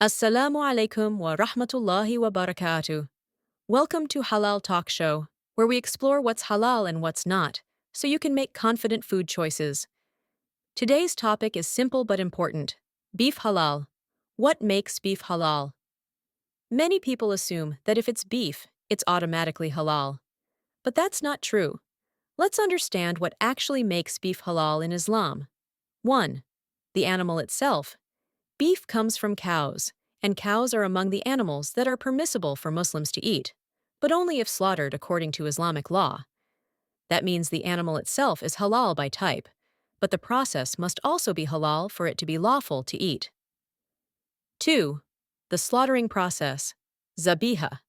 Assalamu alaikum wa rahmatullahi wa barakatuh. Welcome to Halal Talk Show, where we explore what's halal and what's not, so you can make confident food choices. Today's topic is simple but important: beef halal. What makes beef halal? Many people assume that if it's beef, it's automatically halal. But that's not true. Let's understand what actually makes beef halal in Islam. 1. The animal itself. Beef comes from cows, and cows are among the animals that are permissible for Muslims to eat, but only if slaughtered according to Islamic law. That means the animal itself is halal by type, but the process must also be halal for it to be lawful to eat. 2. The slaughtering process, zabiha.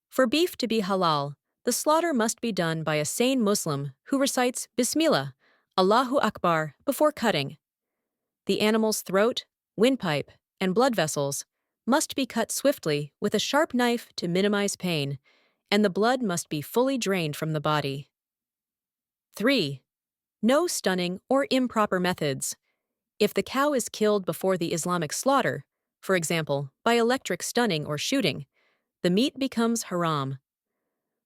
For beef to be halal, the slaughter must be done by a sane Muslim who recites Bismillah, Allahu Akbar, before cutting. The animal's throat, windpipe, and blood vessels must be cut swiftly with a sharp knife to minimize pain, and the blood must be fully drained from the body. 3. No stunning or improper methods. If the cow is killed before the Islamic slaughter, for example, by electric stunning or shooting, the meat becomes haram.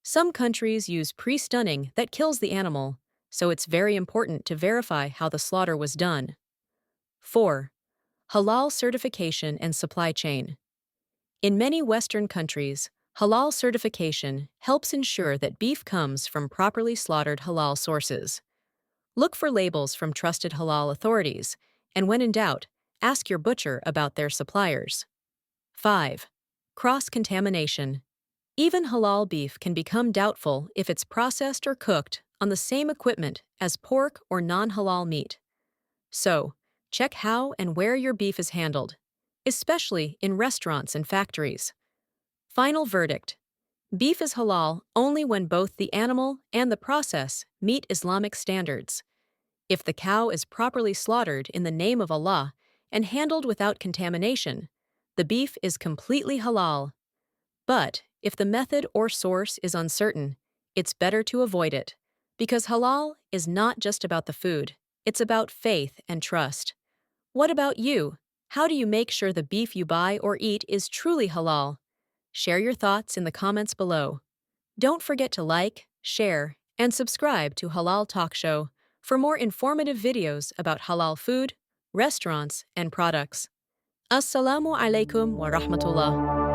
Some countries use pre-stunning that kills the animal, so it's very important to verify how the slaughter was done. 4. Halal certification and supply chain. In many Western countries, halal certification helps ensure that beef comes from properly slaughtered halal sources. Look for labels from trusted halal authorities, and when in doubt, ask your butcher about their suppliers. 5. Cross-contamination. Even halal beef can become doubtful if it's processed or cooked on the same equipment as pork or non-halal meat. So, check how and where your beef is handled, especially in restaurants and factories. Final verdict: beef is halal only when both the animal and the process meet Islamic standards. If the cow is properly slaughtered in the name of Allah and handled without contamination, the beef is completely halal. But if the method or source is uncertain, it's better to avoid it, because halal is not just about the food, it's about faith and trust. What about you? How do you make sure the beef you buy or eat is truly halal? Share your thoughts in the comments below. Don't forget to like, share, and subscribe to Halal Talk Show for more informative videos about halal food, restaurants, and products. Assalamu alaikum wa rahmatullah.